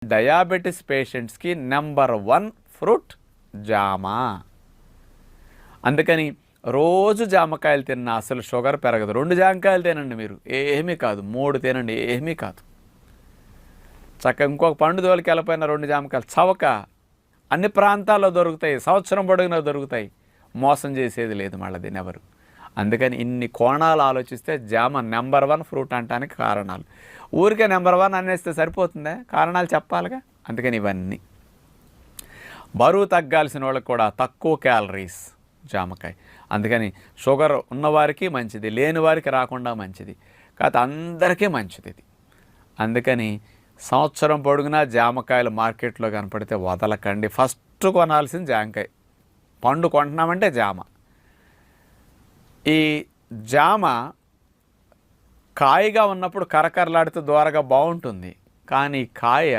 Diabetes పేషెంట్స్కి number 1 fruit జామ. అందుకని రోజు జామకాయలు తిన్నా అసలు షుగర్ పెరగదు. 2 జామకాయలు తినండి మీరు, ఏమీ కాదు. 3 తినండి, ఏమీ కాదు. చక్కగా ఇంకొక పండు తోలికి వెళ్ళిపోయిన 2 జామకాయలు చవక అన్ని ప్రాంతాల్లో దొరుకుతాయి, సంవత్సరం పొడుగునా దొరుకుతాయి. మోసం చేసేది లేదు మళ్ళీ దీన్ని ఎవరు. అందుకని ఇన్ని కోణాలు ఆలోచిస్తే జామ నెంబర్ 1 ఫ్రూట్ అంటానికి కారణాలు. ఊరికే నెంబర్ 1 అనేస్తే సరిపోతుందా? కారణాలు చెప్పాలిగా. అందుకని ఇవన్నీ. బరువు తగ్గాల్సిన వాళ్ళకి కూడా తక్కువ క్యాలరీస్ జామకాయ. అందుకని షుగర్ ఉన్నవారికి మంచిది, లేని వారికి రాకుండా మంచిది, కాకపోతే అందరికీ మంచిది ఇది. అందుకని సంవత్సరం పొడుగునా జామకాయలు మార్కెట్లో కనపడితే వదలకండి. ఫస్ట్ కొనాల్సింది జామకాయ. పండు కొంటున్నామంటే జామ. ఈ జామ కాయగా ఉన్నప్పుడు కరకరలాడితే దూరగా బాగుంటుంది, కానీ కాయ